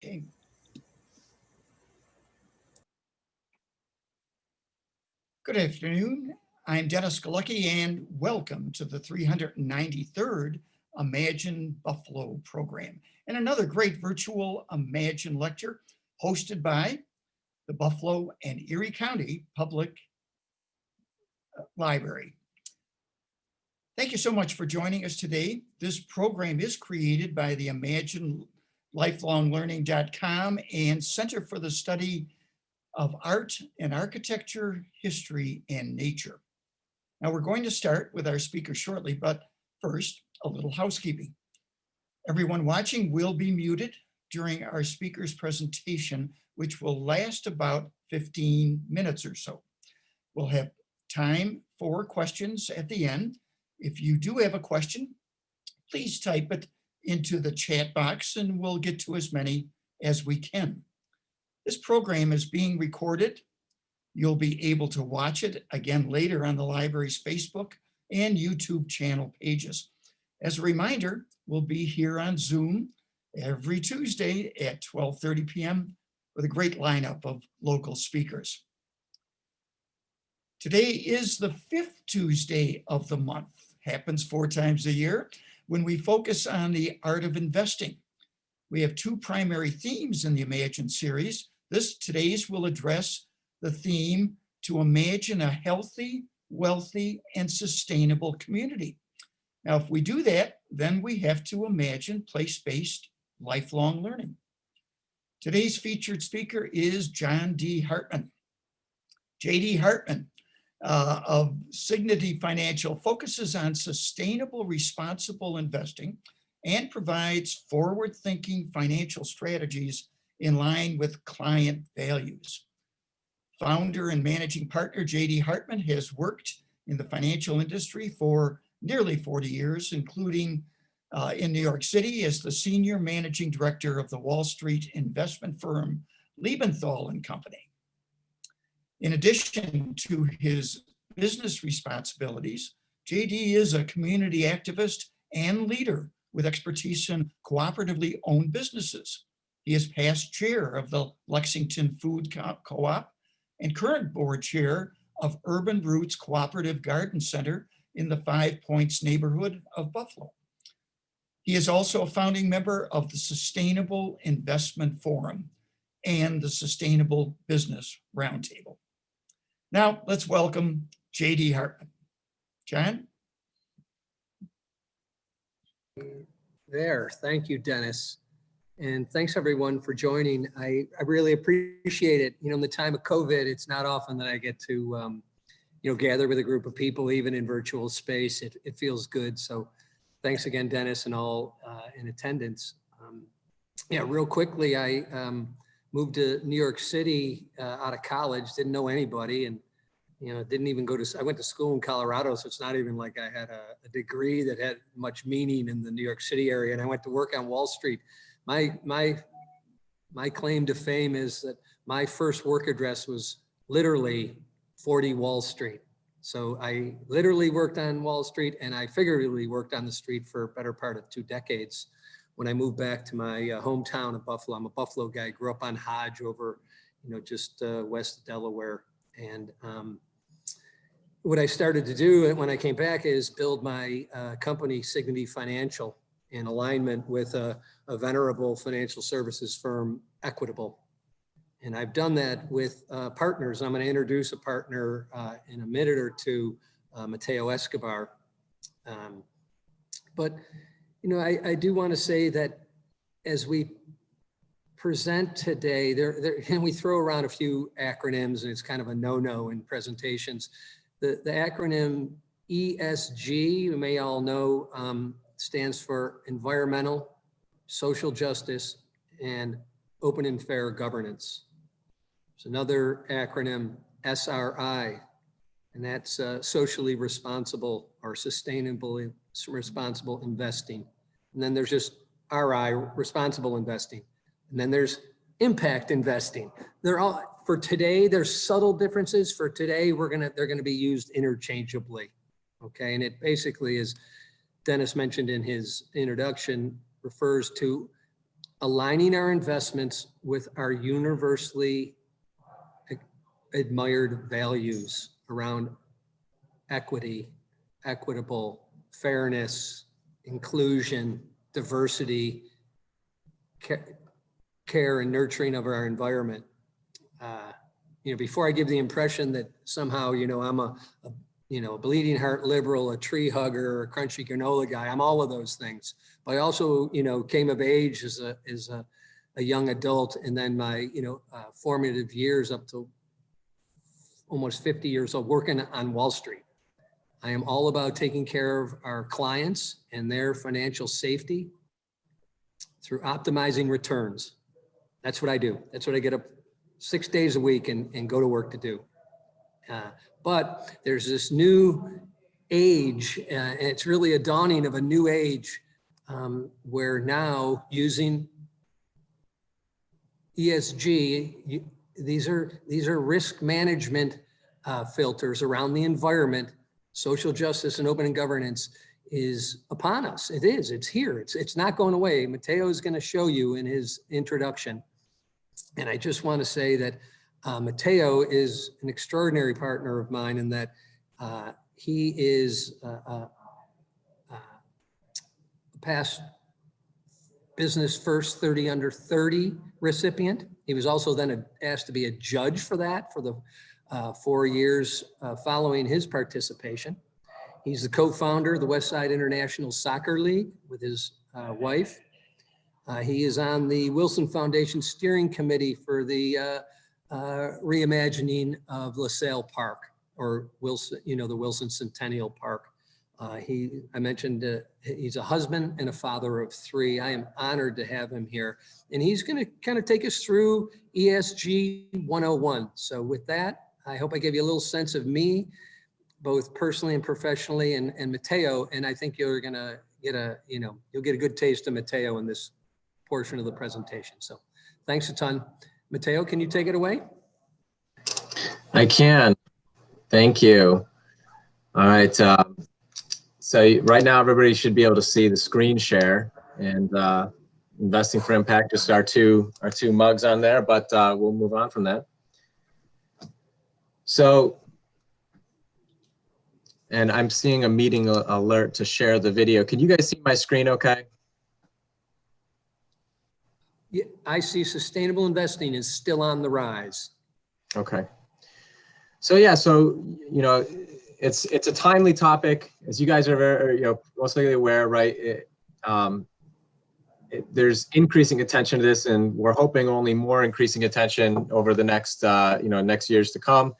Okay. Good afternoon. I'm Dennis Galucki, and welcome to the 393rd Imagine Buffalo program, and another great virtual Imagine lecture hosted by the Buffalo and Erie County Public Library. Thank you so much for joining us today. This program is created by the ImagineLifelongLearning.com and Center for the Study of Art and Architecture, History, and Nature. Now we're going to start with our speaker shortly, but first, a little housekeeping. Everyone watching will be muted during our speaker's presentation, which will last about 15 minutes or so. We'll have time for questions at the end. If you do have a question, please type it into the chat box and we'll get to as many as we can. This program is being recorded. You'll be able to watch it again later on the library's Facebook and YouTube channel pages. As a reminder, we'll be here on Zoom every Tuesday at 12:30 p.m. with a great lineup of local speakers. Today is the 5th Tuesday of the month. Happens 4 times a year when we focus on the art of investing. We have 2 primary themes in the Imagine series. Today's will address the theme to imagine a healthy, wealthy, and sustainable community. Now, if we do that, then we have to imagine place-based lifelong learning. Today's featured speaker is John D. Hartman. J.D. Hartman of Signity Financial focuses on sustainable, responsible investing and provides forward-thinking financial strategies in line with client values. Founder and managing partner J.D. Hartman has worked in the financial industry for nearly 40 years, including in New York City as the senior managing director of the Wall Street investment firm Liebenthal and Company. In addition to his business responsibilities, J.D. is a community activist and leader with expertise in cooperatively owned businesses. He is past chair of the Lexington Food Co-op and current board chair of Urban Roots Cooperative Garden Center in the 5 Points neighborhood of Buffalo. He is also a founding member of the Sustainable Investment Forum and the Sustainable Business Roundtable. Now let's welcome J.D. Hartman. John? Thank you, Dennis. And thanks everyone for joining. I really appreciate it. You know, in the time of COVID, it's not often that I get to, gather with a group of people, even in virtual space. It feels good. So thanks again, Dennis, and all in attendance. Real quickly, I moved to New York City out of college, didn't know anybody, and didn't even I went to school in Colorado, so it's not even like I had a degree that had much meaning in the New York City area. And I went to work on Wall Street. My claim to fame is that my first work address was literally 40 Wall Street. So I literally worked on Wall Street, and I figuratively worked on the street for a better part of 2 decades. When I moved back to my hometown of Buffalo, I'm a Buffalo guy, grew up on Hodge over, just west of Delaware. And what I started to do when I came back is build my company, Signity Financial, in alignment with a venerable financial services firm, Equitable. And I've done that with partners. I'm going to introduce a partner in a minute or two, Mateo Escobar. But I do want to say that as we present today, and we throw around a few acronyms, and it's kind of a no-no in presentations. The acronym ESG, you may all know, stands for environmental, social justice, and open and fair governance. There's another acronym, SRI, and that's socially responsible or sustainably responsible investing. And then there's just RI, responsible investing. And then there's impact investing. They're all, for today, there's subtle differences. For today, they're gonna be used interchangeably, okay? And it basically, as Dennis mentioned in his introduction, refers to aligning our investments with our universally admired values around equity, equitable, fairness, inclusion, diversity, care and nurturing of our environment. Before I give the impression that somehow, I'm a bleeding heart liberal, a tree hugger, a crunchy granola guy, I'm all of those things. But I also, came of age as a young adult, and then my, formative years up to almost 50 years old working on Wall Street. I am all about taking care of our clients and their financial safety through optimizing returns. That's what I do. That's what I get up 6 days a week and go to work to do. But there's this new age, and it's really a dawning of a new age where now using ESG, these are risk management filters around the environment. Social justice and open governance is upon us. It is. It's here. It's not going away. Mateo is going to show you in his introduction. And I just want to say that Mateo is an extraordinary partner of mine in that he is a past Business First 30 Under 30 recipient. He was also then asked to be a judge for that for the 4 years following his participation. He's the co-founder of the Westside International Soccer League with his wife. He is on the Wilson Foundation Steering Committee for the reimagining of LaSalle Park, or Wilson, the Wilson Centennial Park. I mentioned he's a husband and a father of 3. I am honored to have him here, and he's going to kind of take us through ESG 101. So with that, I hope I gave you a little sense of me, both personally and professionally, and Mateo. And I think you're going to get you'll get a good taste of Mateo in this portion of the presentation. So thanks a ton. Mateo, can you take it away? I can. Thank you. All right. So right now, everybody should be able to see the screen share, and Investing for Impact, just our two mugs on there, but we'll move on from that. So, and I'm seeing a meeting alert to share the video. Can you guys see my screen okay? Yeah, I see sustainable investing is still on the rise. Okay. So yeah, it's a timely topic, as you guys are very, most likely aware, right? There's increasing attention to this, and we're hoping only more increasing attention over the next, next years to come.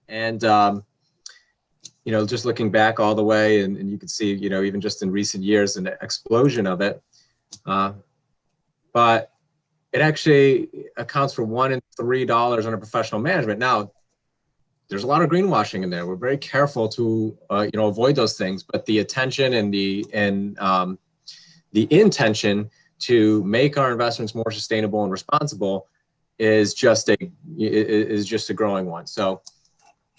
And just looking back all the way, and you can see, even just in recent years, an explosion of it. But it actually accounts for $1 in $3 under professional management. Now, there's a lot of greenwashing in there. We're very careful to avoid those things, but the attention and the intention to make our investments more sustainable and responsible is just a growing one. So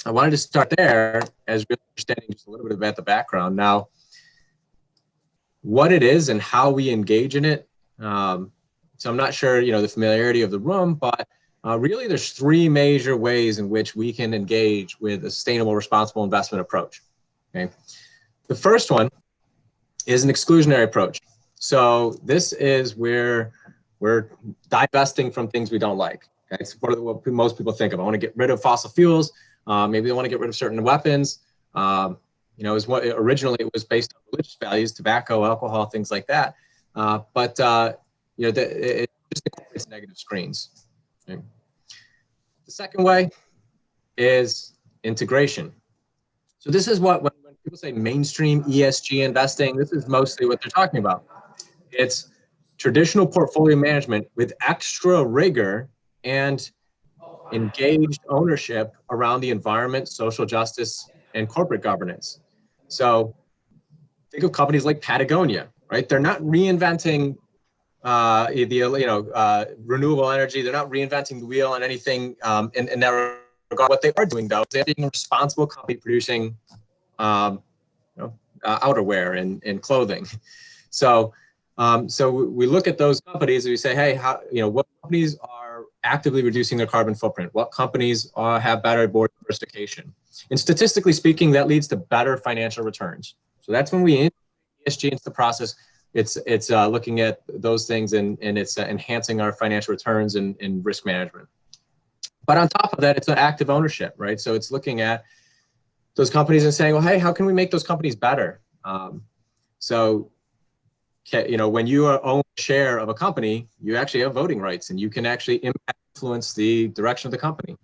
I wanted to start there as really understanding just a little bit about the background. Now, what it is and how we engage in it. So I'm not sure, the familiarity of the room, but really there's 3 major ways in which we can engage with a sustainable, responsible investment approach. Okay. The first one is an exclusionary approach. So this is where we're divesting from things we don't like. Okay. It's what most people think of. I want to get rid of fossil fuels. Maybe they want to get rid of certain weapons. Originally it was based on religious values, tobacco, alcohol, things like that. It just incorporates negative screens. Okay. The second way is integration. So this is when people say mainstream ESG investing, this is mostly what they're talking about. It's traditional portfolio management with extra rigor and engaged ownership around the environment, social justice, and corporate governance. So think of companies like Patagonia, right? They're not reinventing renewable energy. They're not reinventing the wheel on anything in that regard. What they are doing, though, is they're being a responsible company producing outerwear and clothing. So So we look at those companies and we say, hey, what companies are actively reducing their carbon footprint? What companies have better board diversification? And statistically speaking, that leads to better financial returns. So that's when we integrate ESG into the process. It's looking at those things and it's enhancing our financial returns and risk management. But on top of that, it's an active ownership, right? So it's looking at those companies and saying, well, hey, how can we make those companies better? When you own a share of a company, you actually have voting rights and you can actually influence the direction of the company.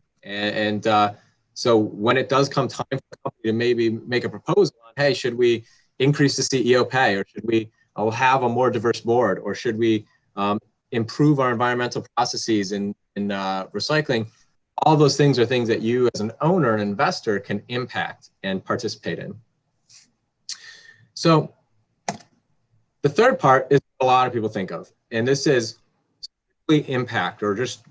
So when it does come time for the company to maybe make a proposal on, hey, should we increase the CEO pay, or should we have a more diverse board, or should we improve our environmental processes in recycling? All those things are things that you as an owner and investor can impact and participate in. So the third part is what a lot of people think of, and this is impact or just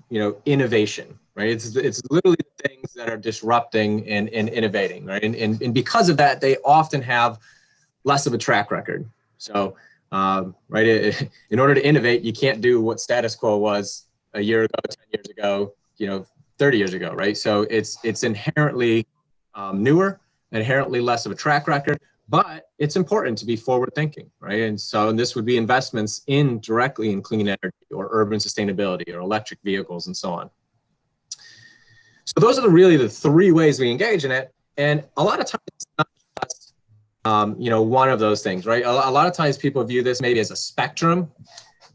innovation, right? It's literally the things that are disrupting and innovating, right? And because of that, they often have less of a track record. So, right, in order to innovate, you can't do what status quo was a year ago, 10 years ago, 30 years ago, right? So it's inherently newer, inherently less of a track record, but it's important to be forward thinking, right? And this would be investments directly in clean energy or urban sustainability or electric vehicles and so on. So those are really the three ways we engage in it. And a lot of times it's not just, one of those things, right? A lot of times people view this maybe as a spectrum,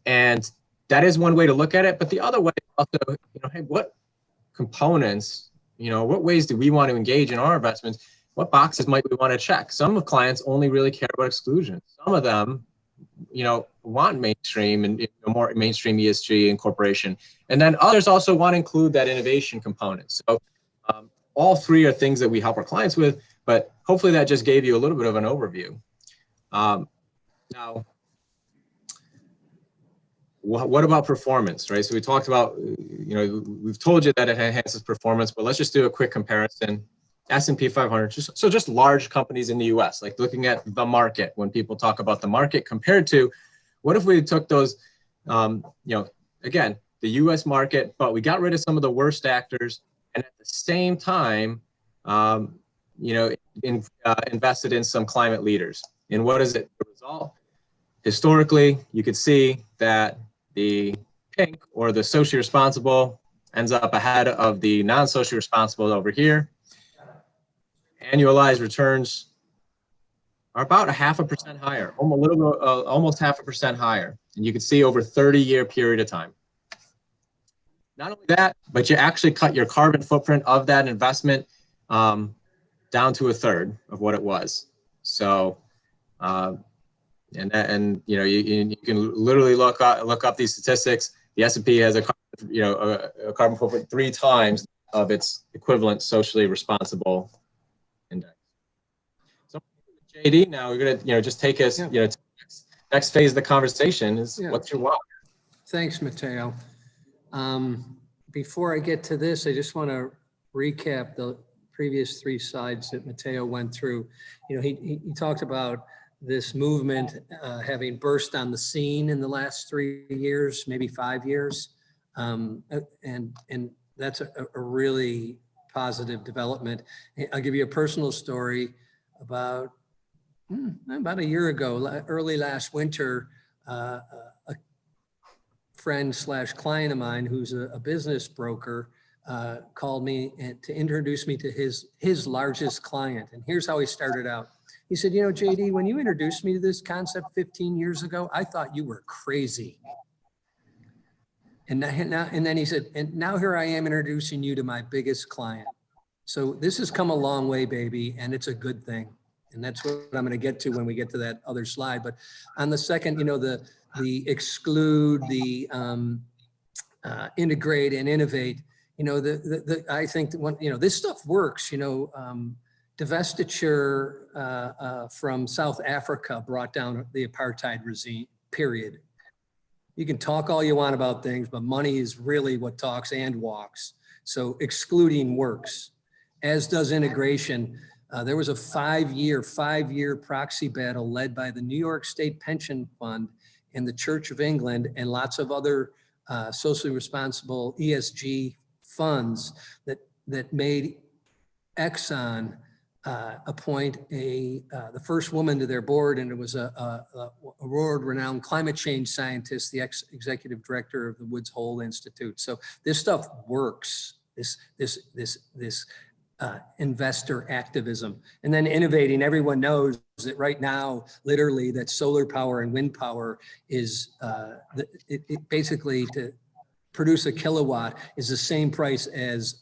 and that is one way to look at it. But the other way is also, hey, what components, what ways do we want to engage in our investments? What boxes might we want to check? Some of clients only really care about exclusion. Some of them, want mainstream and more mainstream ESG incorporation. And then others also want to include that innovation component. So all three are things that we help our clients with, but hopefully that just gave you a little bit of an overview. Now, what about performance, right? So we talked about, we've told you that it enhances performance, but let's just do a quick comparison. S&P 500, just large companies in the US, like looking at the market, when people talk about the market compared to, what if we took those, again, the US market, but we got rid of some of the worst actors, and at the same time, invested in some climate leaders. And what is it the result? Historically, you could see that the pink, or the socially responsible, ends up ahead of the non-socially responsible over here. Annualized returns are about 0.5% higher, almost 0.5% higher. And you can see over 30-year period of time. Not only that, but you actually cut your carbon footprint of that investment down to 1/3 of what it was. So, you can literally look up these statistics. The S&P has a carbon footprint 3 times of its equivalent socially responsible index. So JD, now we're gonna just take us to next phase of the conversation is what's your why? Thanks, Mateo. Before I get to this, I just want to recap the previous 3 slides that Mateo went through. He talked about this movement having burst on the scene in the last 3 years, maybe 5 years, and that's a really positive development. I'll give you a personal story. About a year ago, early last winter, a friend / client of mine who's a business broker called me to introduce me to his largest client. And here's how he started out. He said, JD, when you introduced me to this concept 15 years ago, I thought you were crazy. And then he said, and now here I am introducing you to my biggest client. So this has come a long way, baby, and it's a good thing. And that's what I'm going to get to when we get to that other slide. But on the second, the exclude, the integrate and innovate, I think that this stuff works. Divestiture from South Africa brought down the apartheid regime, period. You can talk all you want about things, but money is really what talks and walks. So excluding works, as does integration. There was a 5-year proxy battle led by the New York State Pension Fund and the Church of England and lots of other socially responsible ESG funds that made Exxon appoint the first woman to their board, and it was a world-renowned climate change scientist, the executive director of the Woods Hole Institute. So this stuff works. This investor activism, and then innovating. Everyone knows that right now, literally, that solar power and wind power is it basically to produce a kilowatt is the same price as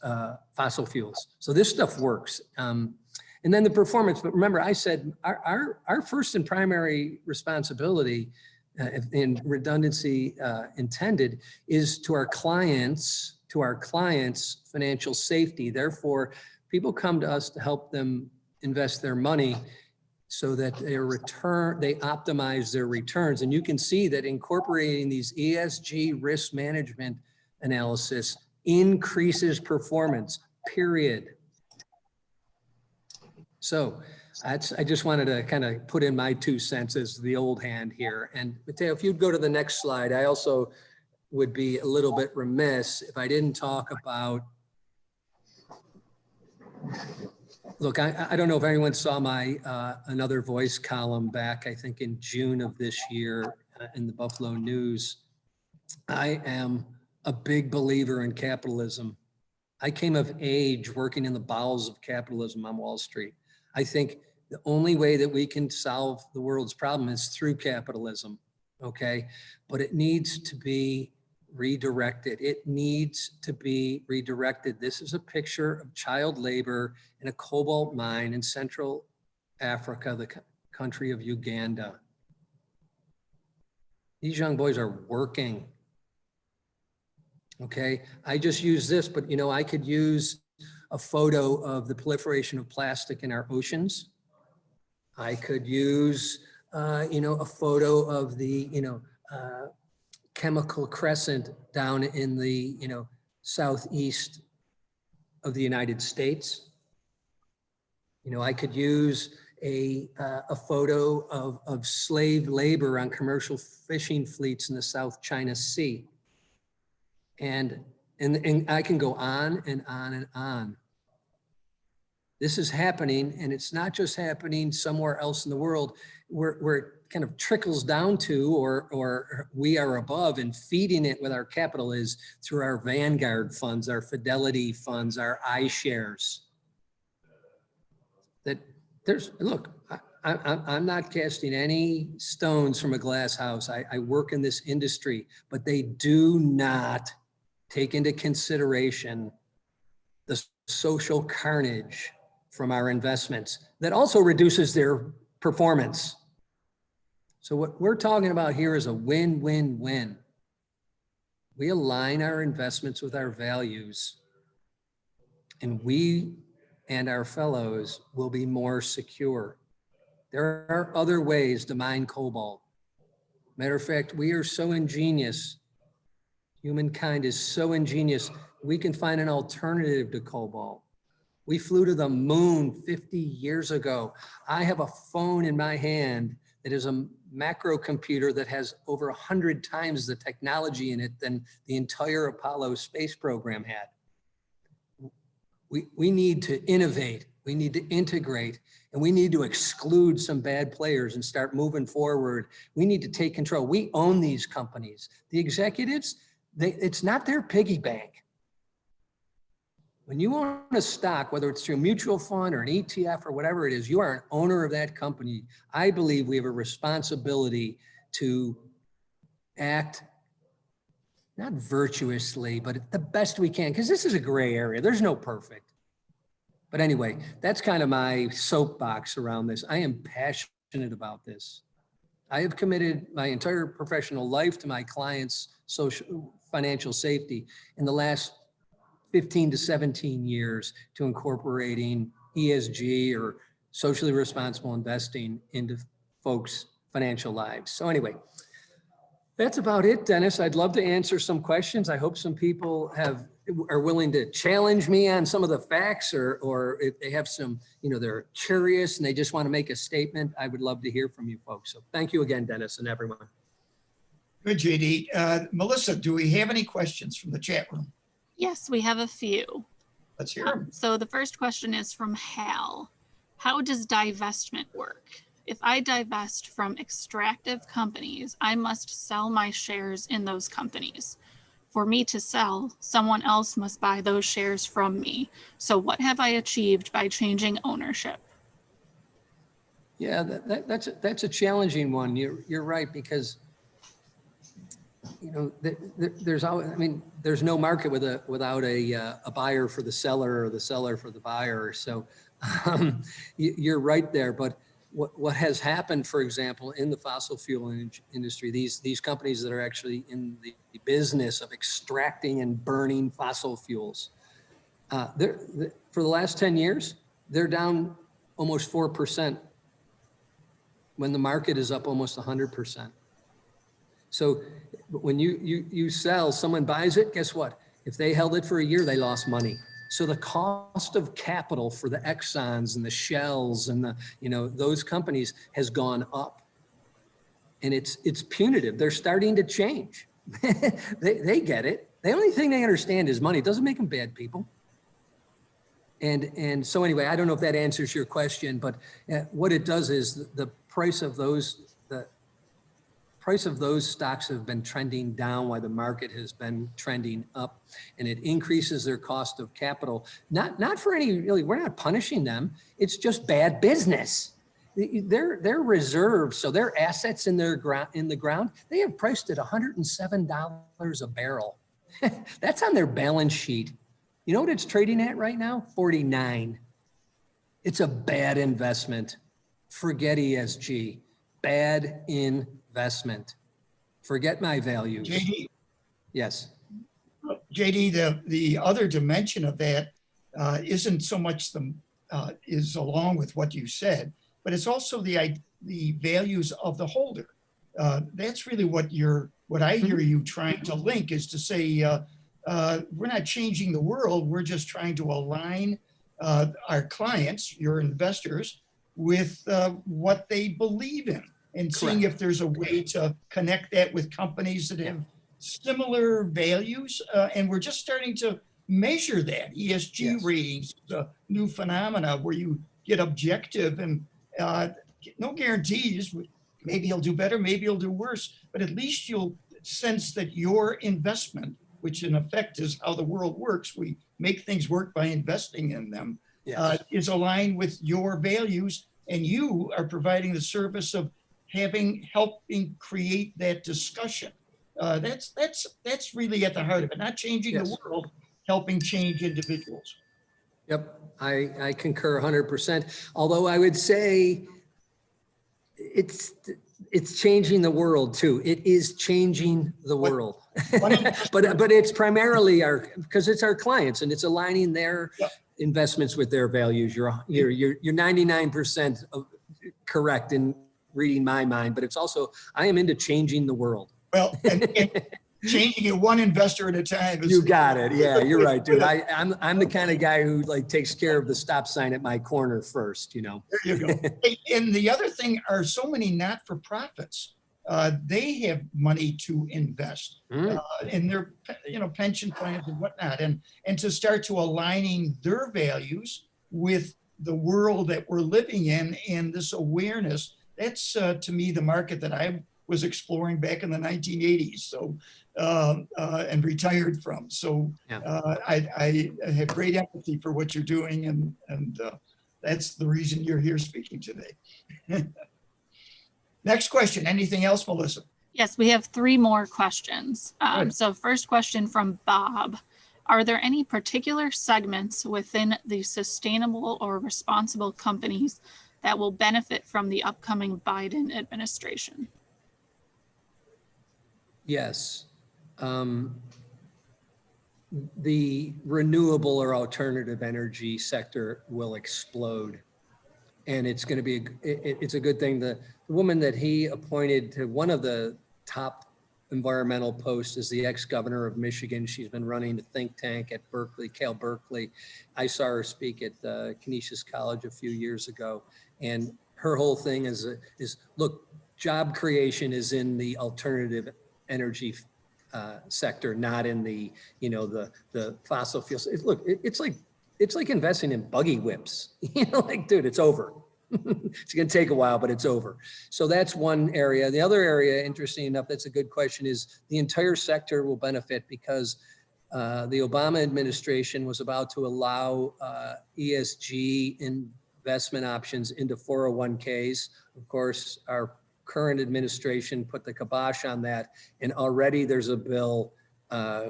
fossil fuels. So this stuff works. And then the performance, but remember I said our first and primary responsibility in redundancy intended is to our clients' financial safety. Therefore, people come to us to help them invest their money so that they optimize their returns. And you can see that incorporating these ESG risk management analysis increases performance, period. So I just wanted to kind of put in my 2 cents as the old hand here. And Mateo, if you'd go to the next slide, I also would be a little bit remiss if I didn't talk about, look, I don't know if anyone saw my Another Voice column back, I think in June of this year in the Buffalo News. I am a big believer in capitalism. I came of age working in the bowels of capitalism on Wall Street. I think the only way that we can solve the world's problem is through capitalism, okay? But it needs to be redirected. It needs to be redirected. This is a picture of child labor in a cobalt mine in Central Africa, the country of Uganda. These young boys are working, okay? I just use this, but you know, I could use a photo of the proliferation of plastic in our oceans. I could use, you know, a photo of the, you know, chemical crescent down in the, you know, southeast of the United States. You know, I could use a photo of slave labor on commercial fishing fleets in the South China Sea. And I can go on and on and on. This is happening, and it's not just happening somewhere else in the world where it kind of trickles down to, or we are above, and feeding it with our capital is through our Vanguard funds, our Fidelity funds, our iShares. That there's, look, I'm not casting any stones from a glass house. I work in this industry, but they do not take into consideration the social carnage from our investments that also reduces their performance. So what we're talking about here is a win-win-win. We align our investments with our values, and we and our fellows will be more secure. There are other ways to mine cobalt. Matter of fact, we are so ingenious. Humankind is so ingenious. We can find an alternative to cobalt. We flew to the moon 50 years ago. I have a phone in my hand that is a macro computer that has over 100 times the technology in it than the entire Apollo space program had. We need to innovate, we need to integrate, and we need to exclude some bad players and start moving forward. We need to take control. We own these companies. The executives, it's not their piggy bank. When you own a stock, whether it's through a mutual fund or an ETF or whatever it is, you are an owner of that company. I believe we have a responsibility to act not virtuously, but the best we can, because this is a gray area. There's no perfect. But anyway, that's kind of my soapbox around this. I am passionate about this. I have committed my entire professional life to my clients' financial safety in the last 15 to 17 years to incorporating ESG or socially responsible investing into folks' financial lives. So anyway, that's about it, Dennis. I'd love to answer some questions. I hope some people are willing to challenge me on some of the facts, or if they have some, you know, they're curious and they just want to make a statement. I would love to hear from you folks. So thank you again, Dennis, and everyone. Good, JD. Melissa, do we have any questions from the chat room? Yes, we have a few. Let's hear them. So the first question is from Hal. How does divestment work? If I divest from extractive companies, I must sell my shares in those companies. For me to sell, someone else must buy those shares from me. So what have I achieved by changing ownership? Yeah, that's a challenging one. You're right, because there's always, I mean, there's no market without a buyer for the seller or the seller for the buyer. So you're right there. But what has happened, for example, in the fossil fuel industry, these companies that are actually in the business of extracting and burning fossil fuels, for the last 10 years, they're down almost 4%. When the market is up almost 100%. So when you sell, someone buys it, guess what? If they held it for a year, they lost money. So the cost of capital for the Exxons and the Shells and those companies has gone up. And it's punitive. They're starting to change. they get it. The only thing they understand is money. It doesn't make them bad people. And so anyway, I don't know if that answers your question, but what it does is the price of those stocks have been trending down while the market has been trending up, and it increases their cost of capital. Not for any, really, we're not punishing them. It's just bad business. Their reserves, so their assets in the ground, they have priced at $107 a barrel. That's on their balance sheet. You know what it's trading at right now? 49. It's a bad investment. Forget ESG. Bad investment. Forget my values. JD, Yes. JD, the other dimension of that isn't so much is along with what you said, but it's also the values of the holder. That's really what I hear you trying to link, is to say, we're not changing the world. We're just trying to align our clients, your investors, with what they believe in, and seeing if there's a way to connect that with companies that have similar values. And we're just starting to measure that. ESG ratings, the new phenomena where you get objective and no guarantees. Maybe you'll do better, maybe you'll do worse, but at least you'll sense that your investment, which in effect is how the world works, we make things work by investing in them, is aligned with your values, and you are providing the service of helping create that discussion. That's really at the heart of it, not changing the world, helping change individuals. Yep, I concur 100%. Although I would say it's changing the world too. It is changing the world, but it's primarily because it's our clients, and it's aligning their investments with their values. You're 99% correct in reading my mind, but it's also, I am into changing the world. Well, and changing it one investor at a time. You got it. Yeah, you're right, dude. I'm the kind of guy who takes care of the stop sign at my corner first, There you go. And the other thing are so many not-for-profits. They have money to invest in their, pension plans and whatnot, and to start to aligning their values with the world that we're living in, and this awareness. That's to me the market that I was exploring back in the 1980s. So and retired from. So I have great empathy for what you're doing, and that's the reason you're here speaking today. Next question. Anything else, Melissa? Yes, we have 3 more questions. So first question from Bob. Are there any particular segments within the sustainable or responsible companies that will benefit from the upcoming Biden administration? Yes. The renewable or alternative energy sector will explode. And it's going to be, it's a good thing. The woman that he appointed to one of the top environmental posts is the ex-governor of Michigan. She's been running a think tank at Berkeley, Cal Berkeley. I saw her speak at Canisius College a few years ago. And her whole thing is look, job creation is in the alternative energy sector, not in the, you know, the fossil fuels. It's like investing in buggy whips. You know, like, dude, it's over. It's going to take a while, but it's over. So that's one area. The other area, interesting enough, that's a good question, is the entire sector will benefit because the Obama administration was about to allow ESG investment options into 401ks. Of course, our current administration put the kibosh on that, and already there's a bill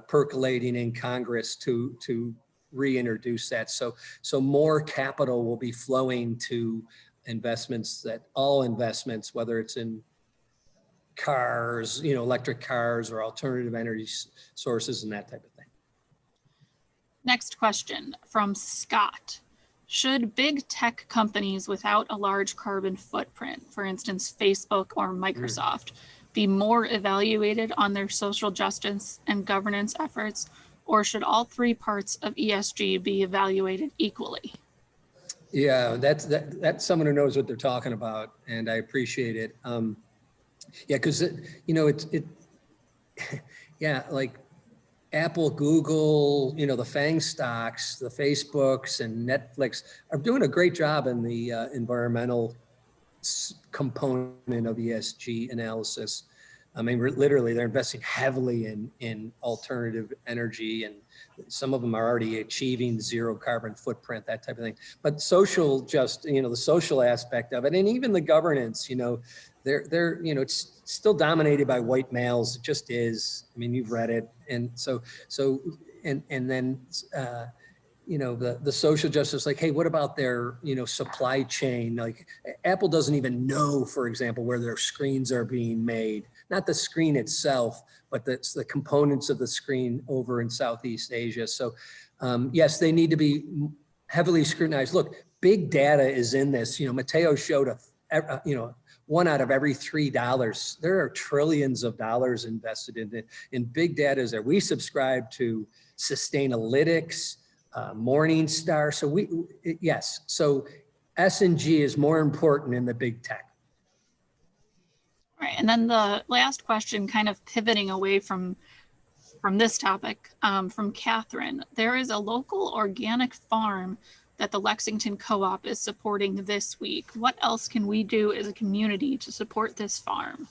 percolating in Congress to reintroduce that. So more capital will be flowing to investments, that all investments, whether it's in cars, you know, electric cars or alternative energy sources and that type of thing. Next question from Scott. Should big tech companies without a large carbon footprint, for instance, Facebook or Microsoft, be more evaluated on their social justice and governance efforts, or should all three parts of ESG be evaluated equally? Yeah, that's someone who knows what they're talking about, and I appreciate it. Yeah, because you know, yeah, like Apple, Google, you know, the FANG stocks, the Facebooks and Netflix are doing a great job in the environmental component of ESG analysis. I mean, literally, they're investing heavily in alternative energy, and some of them are already achieving zero carbon footprint, that type of thing. But social, just, you know, the social aspect of it, and even the governance, you know, they're you know, it's still dominated by white males. It just is. I mean, you've read it, and and then you know, the social justice, like, hey, what about their, you know, supply chain? Like Apple doesn't even know, for example, where their screens are being made. Not the screen itself, but the components of the screen over in Southeast Asia. So yes, they need to be heavily scrutinized. Look, big data is in this. You know, Mateo showed you know, 1 out of every $3. There are trillions of dollars invested in it. And big data is there. We subscribe to Sustainalytics, Morningstar. So yes. So S&G is more important in the big tech. Right, and then the last question, kind of pivoting away from this topic, from Catherine. There is a local organic farm that the Lexington Co-op is supporting this week. What else can we do as a community to support this farm?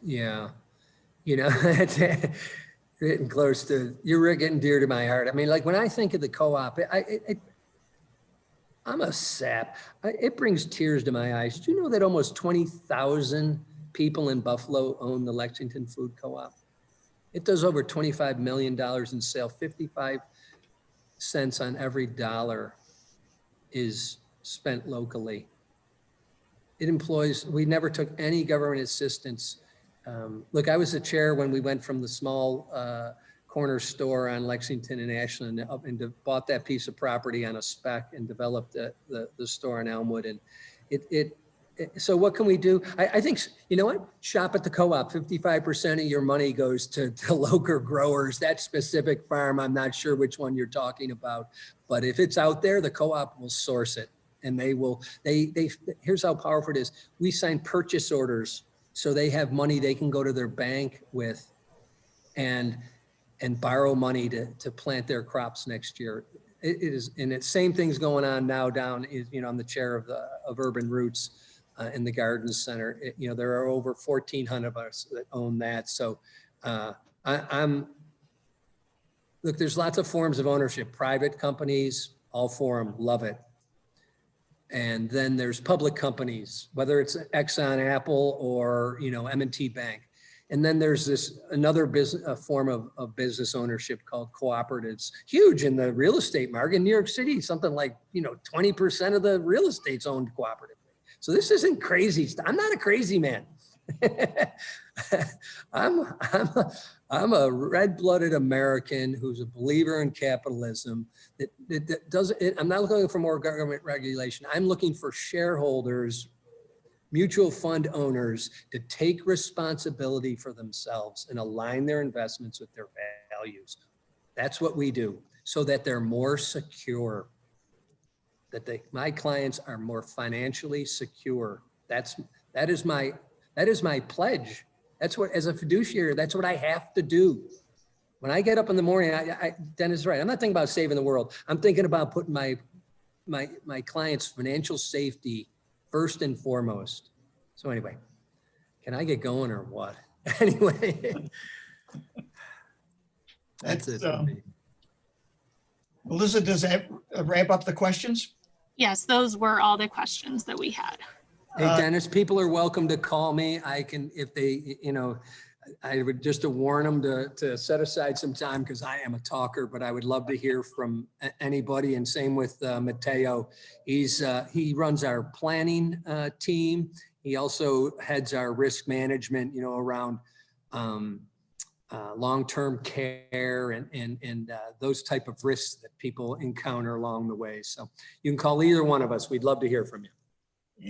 Yeah, you know, it's getting close to, you're getting dear to my heart. I mean, like when I think of the co-op, I'm a sap. It brings tears to my eyes. Do you know that almost 20,000 people in Buffalo own the Lexington Food Co-op? It does over $25 million in sales. 55 cents on every dollar is spent locally. It employs, we never took any government assistance. Look, I was the chair when we went from the small corner store on Lexington and Ashland up and bought that piece of property on a spec and developed the store in Elmwood. And so what can we do? I think, you know what? Shop at the co-op. 55% of your money goes to local growers. That specific farm, I'm not sure which one you're talking about, but if it's out there, the co-op will source it. And here's how powerful it is. We sign purchase orders, so they have money they can go to their bank with and borrow money to plant their crops next year. It is, and the same thing's going on now down, you know, I'm the chair of Urban Roots in the Garden Center. You know, there are over 1,400 of us that own that. So look, there's lots of forms of ownership. Private companies, all for them, love it. And then there's public companies, whether it's Exxon, Apple, or, you know, M&T Bank. And then there's another business, form of business ownership called cooperatives. Huge in the real estate market. In New York City, something like, you know, 20% of the real estate's owned cooperatively. So this isn't crazy stuff. I'm not a crazy man. I'm a red-blooded American who's a believer in capitalism. That doesn't. I'm not looking for more government regulation. I'm looking for shareholders, mutual fund owners, to take responsibility for themselves and align their investments with their values. That's what we do, so that they're more secure. My clients are more financially secure. That is my pledge That's what, as a fiduciary, that's what I have to do. When I get up in the morning, Dennis is right. I'm not thinking about saving the world. I'm thinking about putting my clients' financial safety first and foremost. So anyway, can I get going or what? Anyway, that's it for me. Melissa, does that wrap up the questions? Yes, those were all the questions that we had. Hey, Dennis, people are welcome to call me. I can, if they, I would just to warn them to set aside some time because I am a talker, but I would love to hear from anybody. And same with Mateo. He runs our planning team. He also heads our risk management, around long-term care and those type of risks that people encounter along the way. So you can call either one of us. We'd love to hear from you.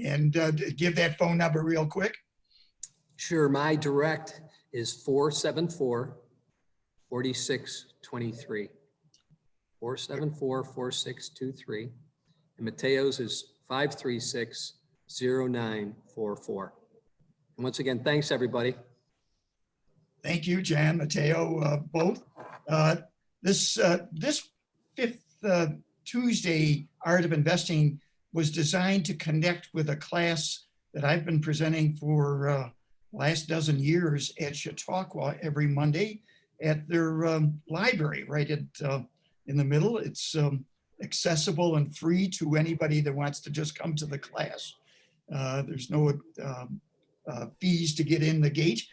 And give that phone number real quick. Sure. My direct is 474-4623. 474-4623. And Mateo's is 536-0944. And once again, thanks everybody. Thank you, Jan, Mateo, both. This fifth Tuesday Art of Investing was designed to connect with a class that I've been presenting for last dozen years at Chautauqua every Monday at their library right in the middle. It's accessible and free to anybody that wants to just come to the class. There's no fees to get in the gate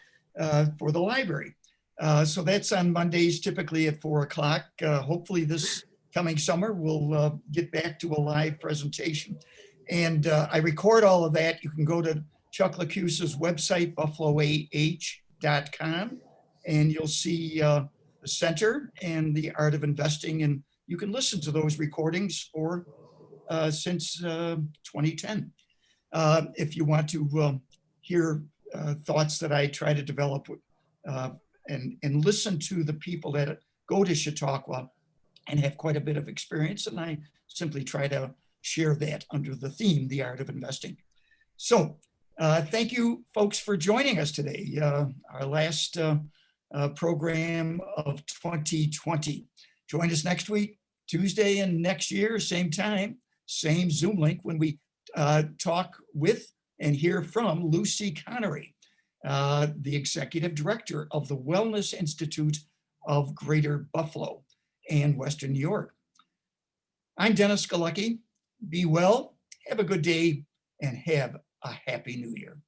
for the library. So that's on Mondays, typically at 4 o'clock. Hopefully this coming summer, we'll get back to a live presentation. And I record all of that. You can go to Chuck Lacusa's website, buffaloah.com, and you'll see the center and the Art of Investing. And you can listen to those recordings for since 2010. If you want to hear thoughts that I try to develop and listen to the people that go to Chautauqua and have quite a bit of experience. And I simply try to share that under the theme, the Art of Investing. So thank you folks for joining us today. Our last program of 2020. Join us next week, Tuesday, and next year, same time, same Zoom link when we talk with and hear from Lucy Connery, the Executive Director of the Wellness Institute of Greater Buffalo and Western New York. I'm Dennis Galucki. Be well, have a good day, and have a happy new year.